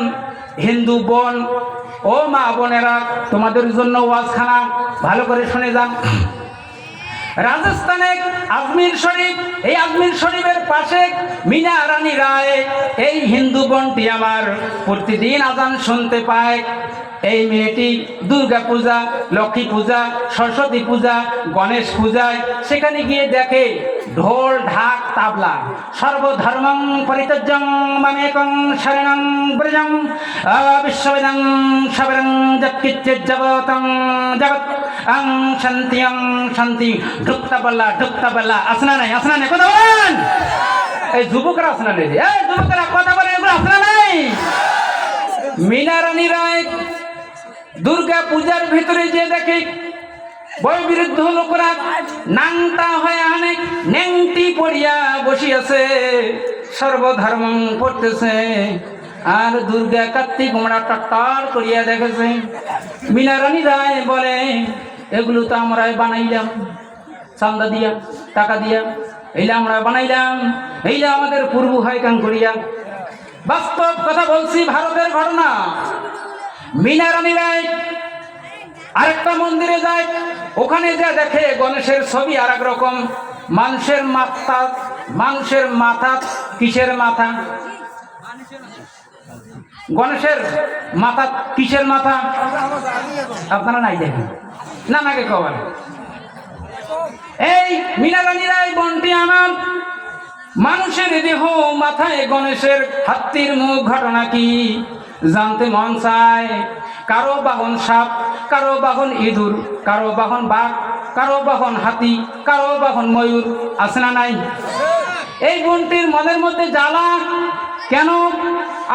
হিন্দু বোন, ও মা বোনেরা তোমাদের জন্য ওয়াজখানা ভালো করে শুনে যান। রাজস্থানে আজমির শরীফ, এই আজমির শরীফের পাশে মিনা রানী রায়, এই হিন্দু বোনটি আমার প্রতিদিন আজান শুনতে পায়। এই মেয়েটি দুর্গা পূজা, লক্ষ্মী পূজা, সরস্বতী পূজা, গণেশ পূজায় সেখানে গিয়ে দেখে ঢোল ঢাক তাবলা, সর্বধর্মং পরিত্যজ্যং মামেকং শরণং ব্রজং বিশ্ববেদং সবরং যৎকিঞ্চিজ্জগতং জগৎ আং শান্তিং শান্তি। ঢুকতা বল্লা আসনা নাই, আসনা নাই। কথা বলেন, এই যুবকরা আসনা নেই, এই যুবকরা কথা বলেন, এগুলো আসনা নাই। মিনা রানী রায় দুর্গা পূজার ভিতরে যে দেখে বয়োবৃদ্ধ লোকরা নাংটা হয়ে আনে নেংটি পড়িয়া বসিয়াছে, সর্বধর্ম পড়তেছে, আর দুর্গা কার্তিক আমরা টট্টর করিয়া দেখেছে। মিনা রানী রায় বলে এগুলো তো আমরা বানাইলাম চান্দা দিয়া, টাকা দিয়া, এইলা আমরা বানাইলাম, এইলা আমাদের পূর্ব হয় কান করিয়া। বাস্তব কথা বলছি, ভারতের ঘটনা। মিনা রানী রায় আরেকটা মন্দিরে যায়, ওখানে যা দেখে গণেশের ছবি আর এক রকম। মানুষের মাথা কিসের মাথা? গণেশের মাথা কিসের মাথা? আপনারা নাই দেখেন না, নাকি কবার? এই মিনা রানী রায় বন্টি আমার মানুষের দেহ, মাথায় গণেশের, হাতির মুখ। ঘটনা কি জানতে মন চায়। কারো বাহন সাপ, কারো বাহন ইঁদুর, কারো বাহন বাঘ, কারো বাহন হাতি, কারো বাহন ময়ূর। আছে না নাই? এই বোনটির মনের মধ্যে জ্বালা কেন?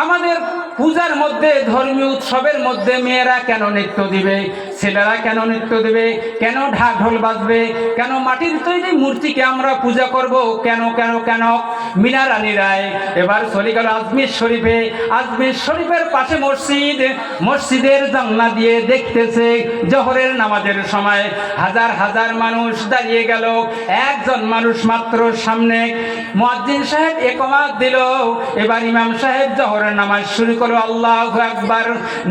আমাদের পূজার মধ্যে, ধর্মীয় উৎসবের মধ্যে মেয়েরা কেন নৃত্য দিবে, ছেলেরা কেন নৃত্য দেবে, কেন ঢাক ঢোল বাজবে, কেন মাটির তৈরি মূর্তিকে আমরা পূজা করব, কেন কেন কেন? মিনা রানী রায় এবার চলে গেল আজমির শরীফে। আজমির শরীফের পাশে মসজিদ, মসজিদের জানলা দিয়ে দেখতেছে জোহরের নামাজের সময় হাজার হাজার মানুষ দাঁড়িয়ে গেল, একজন মানুষ মাত্র সামনে। মুয়াজ্জিন সাহেব ইকামত দিল, এবার ইমাম সাহেব জোহরের নামাজ শুরু করলো। আল্লাহু আকবার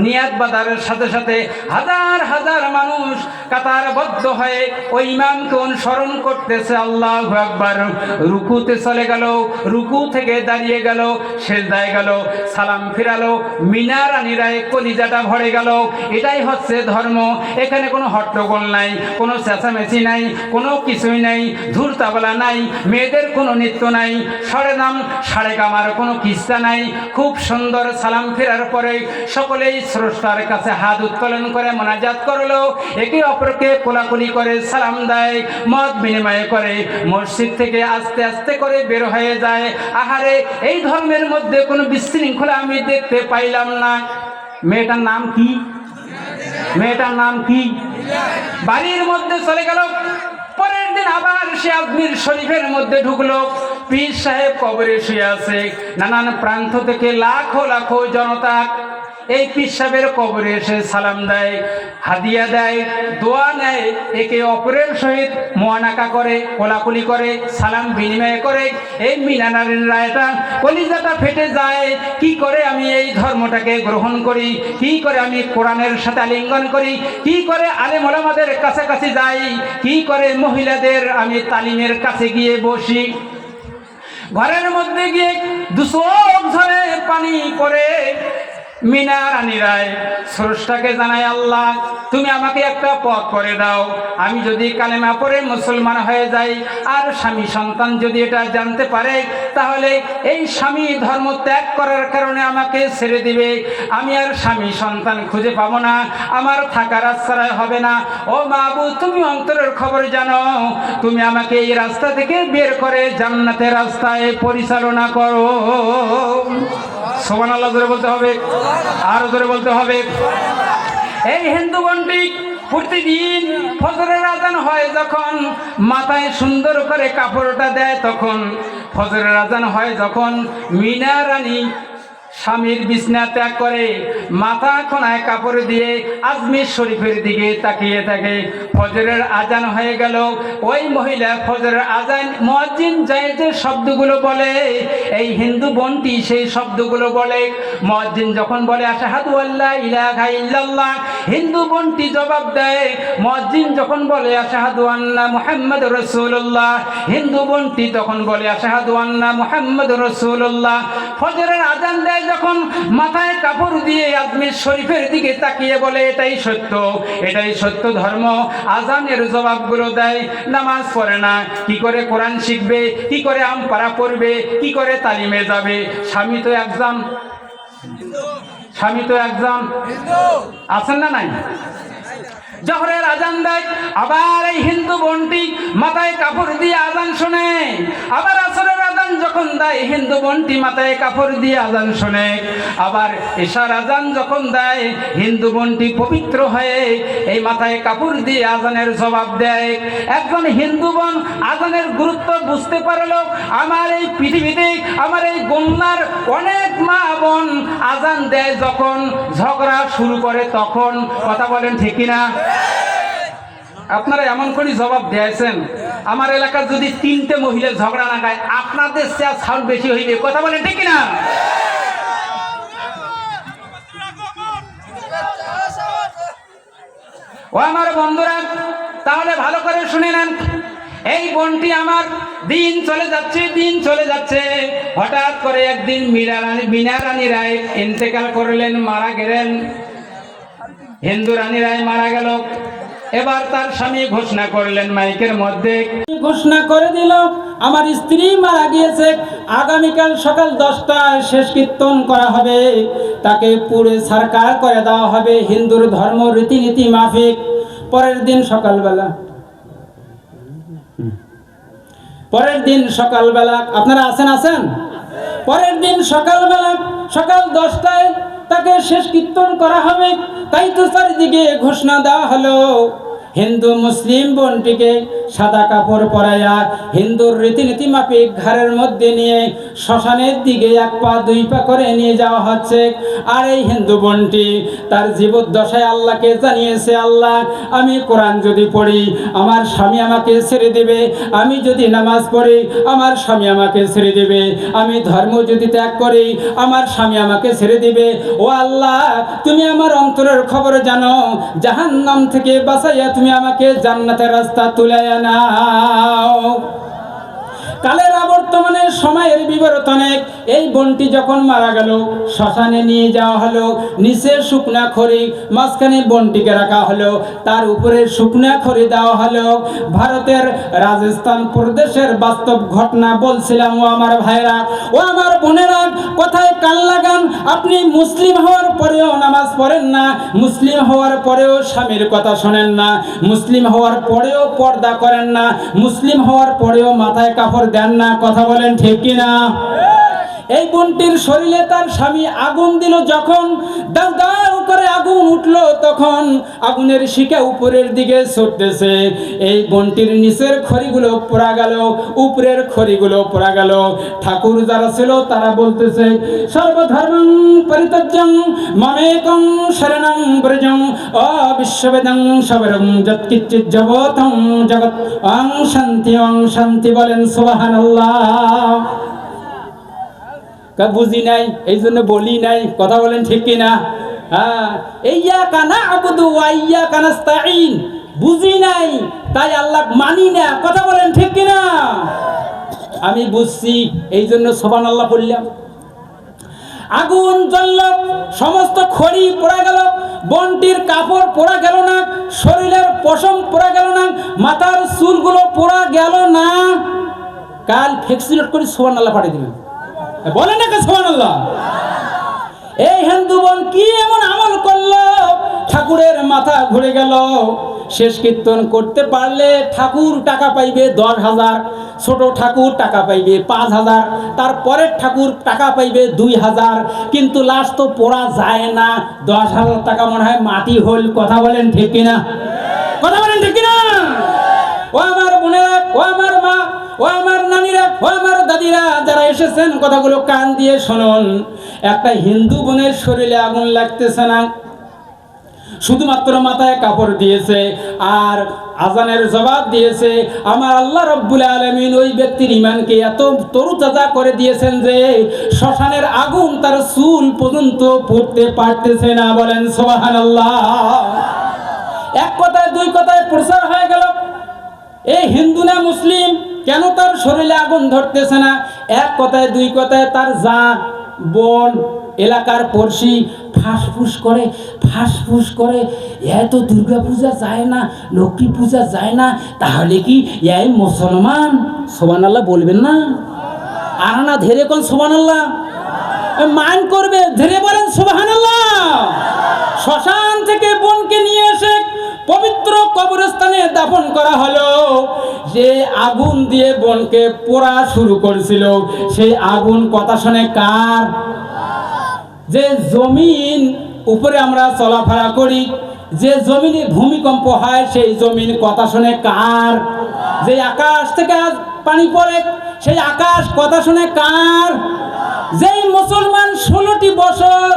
নিয়াত বাঁধার সাথে সাথে হাজার হাজার মানুষ কাতারবদ্ধ হয়ে ওই ইমামকে অনুসরণ করতেছে। আল্লাহু আকবার রুকুতে চলে গেল, রুকু থেকে দাঁড়িয়ে গেল, সেজদায় গেল, সালাম ফিরালো। মিনা রানী রায় কলিজাটা ভরে গেল। এটাই হচ্ছে ধর্ম। এখানে কোনো হট্টগোল নাই, কোনো চেঁচামেচি নাই, কোনো কিছুই নাই, ধূর্তাবলা নাই, মেয়েদের কোনো নৃত্য নাই, সরে নাম সাড়ে কামার কোনো কিস্তা নাই। খুব সুন্দর সালাম ফেরার পরে সকলেই স্রষ্টার কাছে হাত উত্তোলন করে মোনাজাত করলো, একে অপরকে কোলাকুলি করে সালাম দেয়, মত বিনিময় করে মসজিদ থেকে আস্তে আস্তে করে বের হয়ে যায়। আহারে, এই ধর্মের মধ্যে কোনো বিশৃঙ্খলা আমি দেখতে পাইলাম না। মেয়েটার নাম কি? মেয়েটার নাম কি? বাড়ির মধ্যে চলে গেল। পরের দিন আবার সে আজমির শরীফের মধ্যে ঢুকলো। পীর সাহেব কবরে শুয়ে আছে। নানান প্রান্ত থেকে লাখো লাখো জনতা এই পীর সাহেবের কবরে এসে সালাম দেয়, হাদিয়া দেয়, দোয়া নেয়, একে অপরের সহিত মোয়ানাকা করে, কোলাকুলি করে, সালাম বিনিময় করে। এই মিনা রায়টা কলিজাটা ফেটে যায়। কি করে আমি এই ধর্মটাকে গ্রহণ করি, কি করে আমি কোরআনের সাথে আলিঙ্গন করি, কি করে আলেম ওলামাদের কাছাকাছি যাই, কি করে মহিলাদের আমি তালিমের কাছে গিয়ে বসি। ঘরের মধ্যে গিয়ে দুচোখ ধরে পানি পড়ে মিনা রানী রায় স্রষ্টাকে জানায়, আল্লাহ তুমি আমাকে একটা পথ করে দাও। আমি যদি কালেমা পড়ে মুসলমান হয়ে যাই আর স্বামী সন্তান যদি এটা জানতে পারে, তাহলে এই স্বামী ধর্ম ত্যাগ করার কারণে আমাকে ছেড়ে দিবে। আমি আর স্বামী সন্তান খুঁজে পাবো না, আমার থাকার আশ্রয় হবে না। ও মাবুদ, তুমি অন্তরের খবর জানো, তুমি আমাকে এই রাস্তা থেকে বের করে জান্নাতের রাস্তায় পরিচালনা করো। সুবহানাল্লাহ জোরে বলতে হবে, আরো জোরে বলতে হবে। এই হিন্দু গণটি প্রতিদিন ফজরের আজান হয় যখন মাথায় সুন্দর করে কাপড়টা দেয়, তখন ফজরের আজান হয় যখন মিনা রানী স্বামীর বিছনা ত্যাগ করে মাথা কোনায় কাপড় দিয়ে আজমির শরীফের দিকে তাকিয়ে থাকে। ফজরের আজান হয়ে গেল। ওই মহিলা ফজরের আজান মুয়াজ্জিন যে শব্দগুলো বলে, এই হিন্দু বোনটি সেই শব্দগুলো বলে। মুয়াজ্জিন যখন বলে আশহাদু আল্লা ইলাহা ইল্লাল্লাহ, হিন্দু বোনটি জবাব দেয়। মুয়াজ্জিন যখন বলে আশহাদু আন্না মুহাম্মাদুর রাসূলুল্লাহ, হিন্দু বোনটি তখন বলে আশহাদু আন্না মুহাম্মাদুর রাসূলুল্লাহ। ফজরের আজান দেয় যখন মাথায় কাপড় দিয়ে আজমির শরীফের দিকে তাকিয়ে বলে এটাই সত্য, এটাই সত্য ধর্ম। আজানের জবাবগুলো দেয়। নামাজ পড়ে না, কি করে কোরআন শিখবে, কি করে আমপারা পড়বে, কি করে তালিমে যাবে। স্বামী তো একজন, স্বামী তো একজন আছেন না নাই? জোহরের আজান দেয়, আবার এই হিন্দু বোনটি মাথায় কাপড় দিয়ে আজান শোনে। আবার আসরের আজান যখন দেয়, হিন্দু বোনটি মাথায় কাপড় দিয়ে আজান শোনে। আবার এশার আজান যখন দেয়, হিন্দু বোনটি পবিত্র হয়ে এই মাথায় কাপড় দিয়ে আজানের জবাব দেয়। একজন হিন্দু বোন আজানের গুরুত্ব বুঝতে পারলো। আমার এই পৃথিবীতে, আমার এই গঙ্গার অনেক মা বোন আজান দেয় যখন ঝগড়া শুরু করে তখন। কথা বলেন ঠিক কিনা? আপনারা এমন করে জবাব দিয়েছেন, আমার এলাকার যদি 3টে মহিলা ঝগড়া না খায়, আপনাদের চেয়ে সাউন্ড বেশি হইবে। কথা বলেন ঠিক কিনা? ও আমার বন্ধুরা, তাহলে ভালো করে শুনে নেন। এই বোনটি আমার দিন চলে যাচ্ছে, দিন চলে যাচ্ছে। হঠাৎ করে একদিন মিনা রানী রায় ইন্তেকাল করলেন, মারা গেলেন। হিন্দু রানী রায় মারা গেল। এবার তার স্বামী ঘোষণা করলেন মাইকের মধ্যে, ঘোষণা করে দিল আমার স্ত্রী মারা গিয়েছে, আগামীকাল সকাল 10টায় শেষ কীর্তন করা হবে, তাকে পুড়ে ছারকার করে দেওয়া হবে হিন্দুর ধর্ম রীতিনীতি মাফিক। পরের দিন সকালবেলা আপনারা আছেন? পরের দিন সকালবেলা সকাল 10টায় তাকে শেষ কীর্তন করা হবে। তাই তো চারিদিকে ঘোষণা দেওয়া হলো, হিন্দু মুসলিম বোনটিকে সাদা কাপড় পরাইয়া হিন্দুর রীতিনীতি মাফিক ঘাড়ের মধ্যে নিয়ে শ্মশানের দিকে 1 পা 2 পা করে নিয়ে যাওয়া হচ্ছে। আর এই হিন্দু বোনটি তার জীবদ্দশায় আল্লাহকে জানিয়েছে, আল্লাহ আমি কোরআন যদি পড়ি আমার স্বামী আমাকে ছেড়ে দেবে, আমি যদি নামাজ পড়ি আমার স্বামী আমাকে ছেড়ে দেবে, আমি ধর্ম যদি ত্যাগ করি আমার স্বামী আমাকে ছেড়ে দিবে। ও আল্লাহ, তুমি আমার অন্তরের খবর জানো, জাহান্নাম থেকে বাঁচাইয়া তুমি আমাকে জান্নাতের রাস্তা তুলাইয়া নাও। কালের আবর্তমানে সময়ের বিবর্তনে এই বোনটি যখন মারা গেল, শ্মশানে নিয়ে যাওয়া হলো, নিচে শুকনা খড়ি, মাঝখানে বোনটিকে রাখা হলো, তার উপরে শুকনা খড়ি দেওয়া হলো। ভারতের রাজস্থান প্রদেশের বাস্তব ঘটনা বলছিলাম। ও আমার ভাইরা, ও আমার বোনেরা, কোথায় কান লাগান। আপনি মুসলিম হওয়ার পরেও নামাজ পড়েন না, মুসলিম হওয়ার পরেও স্বামীর কথা শোনেন না, মুসলিম হওয়ার পরেও পর্দা করেন না, মুসলিম হওয়ার পরেও মাথায় কাপড় দেন না। কথা বলেন ঠিক কিনা? এই বোনটির শরীরে তার স্বামী আগুন দিল, যখন দাউ দাউ করে আগুন উঠলো, তখন আগুনের শিখা উপরের দিকে ছুটতেছে। এই বোনটির নিচের খড়িগুলো পোড়া গেল, উপরের খড়িগুলো পোড়া গেল। ঠাকুর যারা ছিল তারা বলতেছে, সর্বধর্মং পরিত্যাজ্যং মামেকং শরণং ব্রজং অবিশ্ববেদং সবরং যৎকিঞ্চিৎ জগৎং জগৎ অং শান্তি বলেন সুবহানাল্লাহ। বুঝি নাই এই জন্য বলি নাই। কথা বলেন ঠিক কিনা? হ্যাঁ, ইয়্যাকা না'বুদু ওয়া ইয়্যাকা নাস্তাঈন, বুঝি নাই তাই আল্লাহ মানি না। কথা বলেন ঠিক কিনা? আমি বুঝছি এই জন্য সুবহানাল্লাহ বললাম। আগুন জ্বলল, সমস্ত খড়ি পোড়া গেল, বোনটির কাপড় পোড়া গেল না, শরীরের পশম পোড়া গেল না, মাথার চুলগুলো পোড়া গেল না। কাল ফ্যাক্সিলেট করে সুবহানাল্লাহ পাঠিয়ে দিবেন। বলে না সুবহানাল্লাহ। এই হিন্দু বোন কি এমন আমল করলো, ঠাকুরের মাথা ঘুরে গেল। শেষ কীর্তন করতে পারলে ঠাকুর টাকা পাইবে 10,000, ছোট ঠাকুর টাকা পাইবে 5,000, তারপরের ঠাকুর টাকা পাইবে 2,000, কিন্তু লাশ তো পড়া যায় না। 10,000 টাকা মনে হয় মাটি হল। কথা বলেন ঠিক কিনা? কথা বলেন ঠিক কিনা? ও আমার বোনেরা, ও আমার মা, ও আমার নানীরা, ও আমার দাদিরা যারা এসেছেন, কথাগুলো কান দিয়ে শুনুন। একটা হিন্দু বোনের শরীরে আগুন লাগতেছে না, শুধুমাত্র মাথায় কাপড় দিয়েছে আর আজানের জবাব দিয়েছে। আমার আল্লাহ রব্বুল আলামিন ওই ব্যক্তির ঈমানকে এত তরুতাজা করে দিয়েছেন যে শ্মশানের আগুন তার চুল পর্যন্ত পড়তে পারতেছে না। বলেন সুবহানাল্লাহ। এক কথায় দুই কথায় প্রচার হয়ে গেল, এই হিন্দু না মুসলিম, কেন তার শরীরে আগুন ধরতেছে না। এক কথায় দুই কথায় তার যা বোন এলাকার পড়শি ফাঁসফুস করে, এত দুর্গা পূজা যায় না, লক্ষ্মী পূজা যায় না, তাহলে কি এই মুসলমান? সুবহানাল্লাহ বলবেন না? আর না ধীরে কোন সুবহানাল্লাহ মান করবে, ধীরে বলেন সুবহানাল্লাহ। শ্মশান থেকে বোনকে নিয়ে এসে পবিত্র কবরস্থানে দাফন করা হলো। যে আগুন দিয়ে বোনকে পোড়া শুরু করেছিল, সেই আগুন কথা শুনে কার? যে জমিন উপরে আমরা চলাফেরা করি, যে জমিনে ভূমিকম্প হয়, সেই জমিন কথা শুনে কার? যে আকাশ থেকে পানি পড়ে, সেই আকাশ কথা শুনে কার? যেই মুসলমান 16টি বছর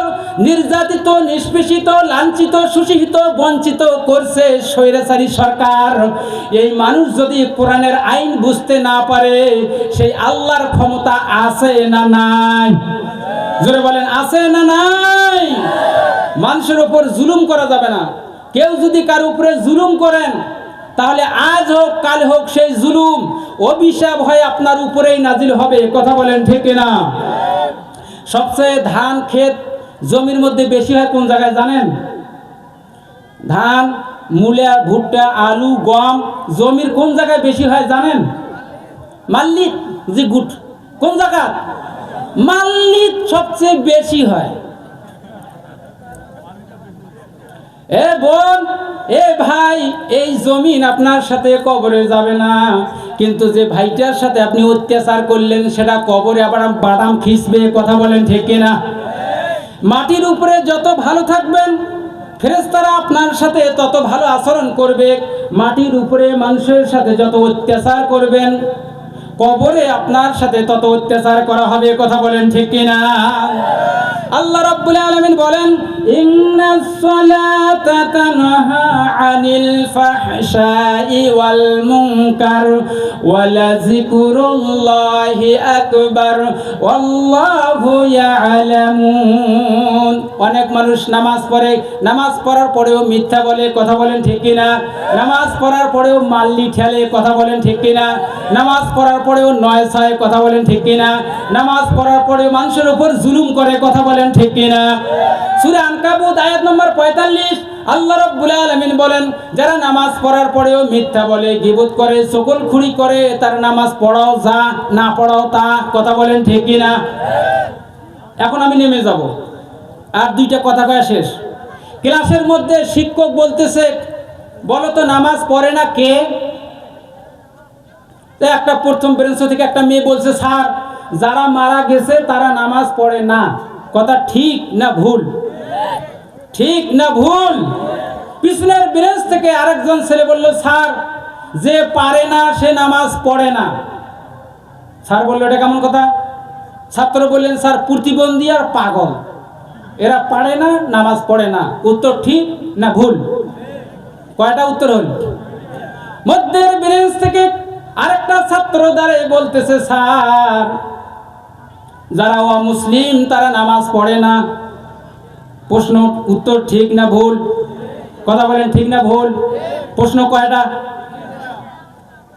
নির্যাতিত, নিষ্পেষিত, লাঞ্ছিত, শোষিত, বঞ্চিত করছে স্বৈরাচারী সরকার, এই মানুষ যদি কোরআনের আইন বুঝতে না পারে, সেই আল্লাহর ক্ষমতা আছে না নাই? জোরে বলেন, আছে না নাই? মানুষের উপর জুলুম করা যাবে না। কেউ যদি কার উপরে জুলুম করেন, তাহলে আজ হোক কাল হোক সেই জুলুম অভিশাপ হয়ে আপনার উপরেই নাজিল হবে। কথা বলেন ঠিক না? সবচেয়ে ধান ক্ষেত জমির মধ্যে বেশি হয় কোন জায়গায় জানেন? ধান, মূলা, ভুট্টা, আলু, গম জমির কোন জায়গায় বেশি হয় জানেন? মাল্লিক জি গুট। কোন জায়গা? মাল্লিক সবচেয়ে বেশি হয়। এ বোন, এ ভাই, এই জমিন আপনার সাথে কবরে যাবে না, কিন্তু যে ভাইটার সাথে আপনি অত্যাচার করলেন সেটা কবরে আবার বাদাম খিসবে। কথা বলেন ঠিক না? মাটির উপরে যত ভালো থাকবেন, ফেরেশতারা আপনার সাথে তত ভালো আচরণ করবে, মাটির উপরে মানুষের সাথে যত অত্যাচার করবেন, কবরে আপনার সাথে তত অত্যাচার করা হবে। কথা বলেন ঠিক কিনা? আল্লাহ রাব্বুল আলামিন বলেন, ইন্নাস সালাতা তানহা আনিল ফাহশাই ওয়াল মুনকার ওয়া লাযিকরুল্লাহি আকবার ওয়াল্লাহু ইয়ালামুন। অনেক মানুষ নামাজ পড়ে, নামাজ পড়ার পরেও মিথ্যা বলে। কথা বলেন ঠিক কিনা? নামাজ পড়ার পরেও মাল্লি ঠেলে। কথা বলেন ঠিক কিনা? নামাজ পড়ার পরেও নয় ছয়। কথা বলেন ঠিক কিনা? নামাজ পড়ার পরেও মানুষের উপর জুলুম করে। কথা বলেন ঠিক কিনা? সূরা আনকাবুত আয়াত নম্বর 45 আল্লাহ রাব্বুল আলামিন বলেন, যারা নামাজ পড়ার পরেও মিথ্যা বলে, গীবত করে, চগলখুরি করে, তার নামাজ পড়াও যা, না পড়াও তা। কথা বলেন ঠিক কিনা? এখন আমি নেমে যাব, আর দুইটা কথা কয়া শেষ। ক্লাসের মধ্যে শিক্ষক বলতেছে, বলো তো নামাজ পড়ে না কে? একটা প্রথম বেঞ্চ থেকে একটা মেয়ে বলছে, স্যার যারা মারা গেছে তারা নামাজ পড়ে না। কথা ঠিক না ভুল? ঠিক না ভুল? পিছনের বেঞ্চ থেকে আরেকজন ছেলে বলল, স্যার যে পারে না সে নামাজ পড়ে না। স্যার বলল, এটা কেমন কথা? ছাত্র বললেন, স্যার প্রতিবন্ধী আর পাগল, এরা পারে না, নামাজ পড়ে না। উত্তর ঠিক না ভুল? কয়টা উত্তর হল? মধ্যের বেঞ্চ থেকে আরেকটা ছাত্র দাঁড়িয়ে বলতেছে, স্যার যারা অমুসলিম তারা নামাজ পড়ে না। প্রশ্ন উত্তর ঠিক না ভুল? কথা বলেন ঠিক না ভুল? প্রশ্ন কয়টা?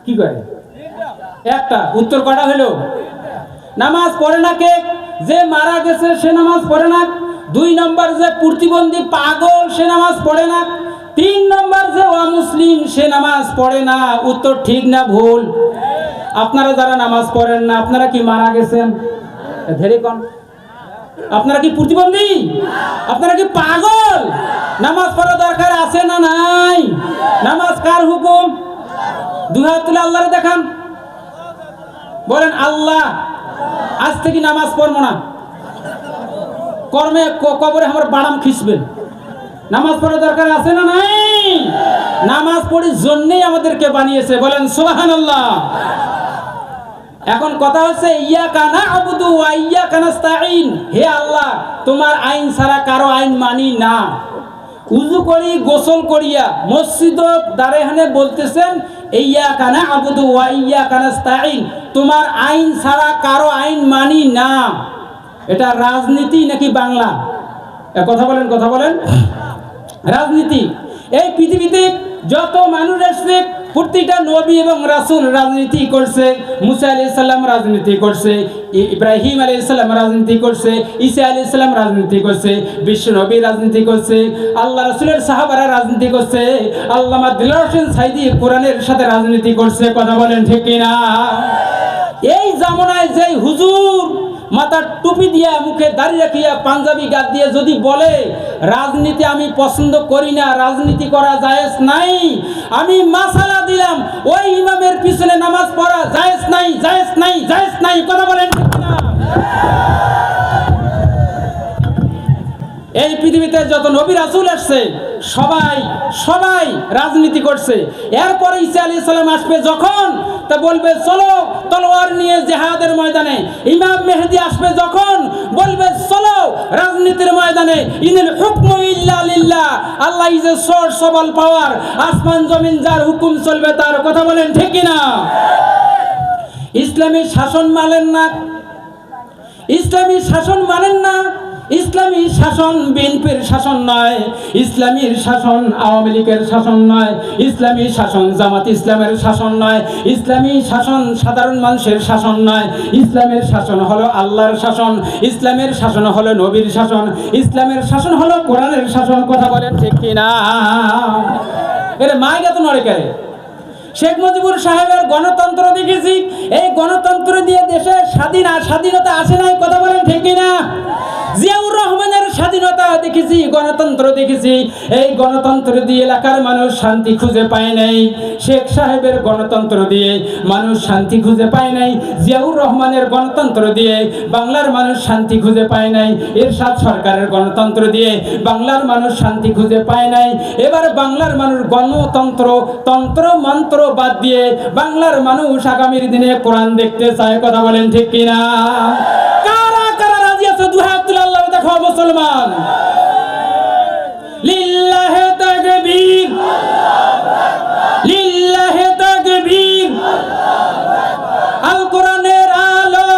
কি করে? একটা। উত্তর কয়টা হলো? নামাজ পড়ে না কে? যে মারা গেছে সে নামাজ পড়ে না। 2 নম্বর যে প্রতিবন্ধী পাগল সে নামাজ পড়ে না। 3 নম্বর যে অমুসলিম সে নামাজ পড়ে না। উত্তর ঠিক না ভুল? আপনারা যারা নামাজ পড়েন না, আপনারা কি মারা গেছেন? ধরে কোন? আপনারা কি প্রতিবন্ধী? আপনারা কি পাগল? নামাজ পড়া দরকার আছে না নাই? নামাজ কার হুকুম? দুই হাত তুলে আল্লাহরে দেখান, বলেন আল্লাহ আজ থেকে নামাজ পড়বো না। কর্মে কবরে আমার বাড়াম খিসবেন। নামাজ পড়া দরকার আছে না নাই? নামাজ পড়ার জন্যই আমাদেরকে বানিয়েছে। বলেন সুবহানাল্লাহ। এখন কথা হচ্ছে, ইয়াকা না'বুদু ওয়া ইয়াকা নাস্তাঈন। হে আল্লাহ, তোমার আইন ছাড়া কারো আইন মানি না। উযু করি, গোসল করিয়া মসজিদ দারেহানে বলতেছেন, ইয়াকা না'বুদু ওয়া ইয়াকা নাস্তাঈন, তোমার আইন ছাড়া কারো আইন মানি না। এটা রাজনীতি নাকি বাংলা? কথা বলেন, কথা বলেন। রাজনীতি। এই পৃথিবীতে যত মানুষ আসছে, প্রতিটা নবী এবং রাসূল রাজনীতি করছে। মুসা আলাইহিস সালাম রাজনীতি করছে, ইব্রাহিম আলাইহিস সালাম রাজনীতি করছে, ঈসা আলাইহিস সালাম রাজনীতি করছে, বিশ্ব নবী রাজনীতি করছে, আল্লাহ রাসূলের সাহাবারা রাজনীতি করছে, আল্লামা দিলওয়ার হোসেন সাইদি কোরআনের সাথে রাজনীতি করছে। কথা বলেন ঠিক কিনা? এই জামানায় যেই হুজুর মাথার টুপি দিয়া, মুখে দাড়ি রাখিয়া, পাঞ্জাবি গাদ দিয়ে যদি বলে রাজনীতি আমি পছন্দ করি না, রাজনীতি করা জায়েজ নাই, আমি মাসালা দিলাম ওই ইমামের পিছনে নামাজ পড়া জায়েজ নাই, জায়েজ নাই, জায়েজ নাই। কথা বলেন ঠিক না? এই পৃথিবীতে যত নবী রাসূল আসছে সবাই সবাই রাজনীতি করছে। এরপরে ঈসা আলাইহিস সালাম আসবে যখন, তা বলবে চলো তলোয়ার নিয়ে জিহাদের ময়দানে। ইমাম মেহেদী আসবে যখন, বলবে চলো রাজনীতির ময়দানে। ইনিল হুকমু ইল্লা লিল্লাহ, Allah is a source of all power. আসমান জমিন যার হুকুম চলবে তার। কথা বলেন ঠিক কি না? ইসলামী শাসন মানেন না, ইসলামী শাসন মানেন না। ইসলামী শাসন বিএনপির শাসন নয়, ইসলামীর শাসন আওয়ামী লীগের শাসন নয়, ইসলামী শাসন জামাত ইসলামের শাসন নয়, ইসলামী শাসন সাধারণ মানুষের শাসন নয়। ইসলামের শাসন হলো আল্লাহর শাসন, ইসলামের শাসন হলো নবীর শাসন, ইসলামের শাসন হলো কোরআনের শাসন। কথা বলেন ঠিক কিনা? এর মাইকা তো নড়ে করে। শেখ মুজিবুর সাহেবের গণতন্ত্র দেখেছি, এই গণতন্ত্র দিয়ে দেশের স্বাধীনতা আসে নাই। কথা বলেন ঠিক কিনা? জিয়াউর রহমানের স্বাধীনতা দেখেছি, গণতন্ত্র দেখেছি। এই গণতন্ত্র দিয়ে এলাকার মানুষ শান্তি খুঁজে পায় নাই। শেখ সাহেবের গণতন্ত্র দিয়ে মানুষ শান্তি খুঁজে পায় নাই। জিয়াউর রহমানের গণতন্ত্র দিয়ে বাংলার মানুষ শান্তি খুঁজে পায় নাই। এরশাদ সরকারের গণতন্ত্র দিয়ে বাংলার মানুষ শান্তি খুঁজে পায় নাই। এবার বাংলার মানুষ গণতন্ত্র, তন্ত্র মন্ত্র বাদ দিয়ে বাংলার মানুষ আগামীর দিনে কোরআন দেখতে চায়। কথা বলেন ঠিক কিনা? কারা কারা রাজি আছে? দুই হাত তুলে আল্লাহ দেখো মুসলমান। লিল্লাহে তাকবীর, লিল্লাহে তাকবীর। আল কোরআনের আলো,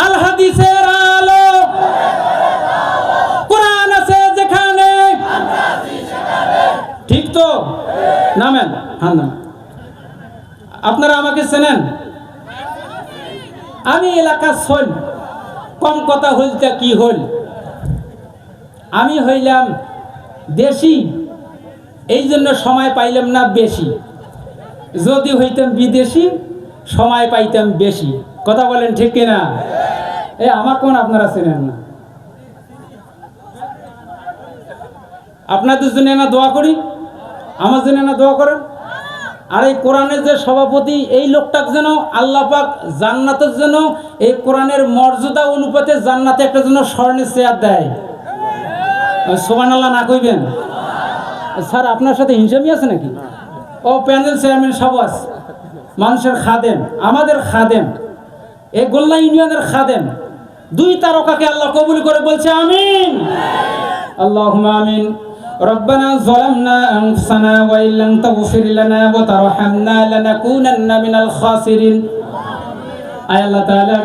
আল হাদিসের আলো। কোরআন আছে যেখানে, ঠিক তো? নামেন, হ্যাঁ নাম। আপনারা আমাকে চেনেন? আমি এলাকার শোন, কম কথা হইলটা কি হল, আমি হইলাম দেশি, এই জন্য সময় পাইলাম না বেশি। যদি হইতাম বিদেশি সময় পাইতাম বেশি। কথা বলেন ঠিক কিনা? আমার কোন আপনারা চেনেন না? আপনাদের জন্য না দোয়া করি, আমার জন্য না দোয়া করেন। আর এই কোরআনের যে সভাপতি, এই লোকটাক যেন আল্লাহ পাক জান্নাতের জন্য, এই কোরআনের মর্যাদা অনুপাতে জান্নাতে একটা জন্য স্বর্ণের চেয়ার দেয়। সুবহানাল্লাহ না কইবেন? স্যার আপনার সাথে হিংসামি আছে নাকি? ও প্যানেল চেয়ারম্যান সাবাস, মানুষের খাদেম, আমাদের খাদেম, এই গোল্লা ইউনিয়নের খাদেম। 2 তারকাকে আল্লাহ কবুল করে বলছে আমিন। আল্লাহুম্মা আমিন। ربنا ظلمنا أنفسنا وإن لم تغفر لنا وترحمنا لنكونن من الخاسرين. আয় আল্লাহ তাআলা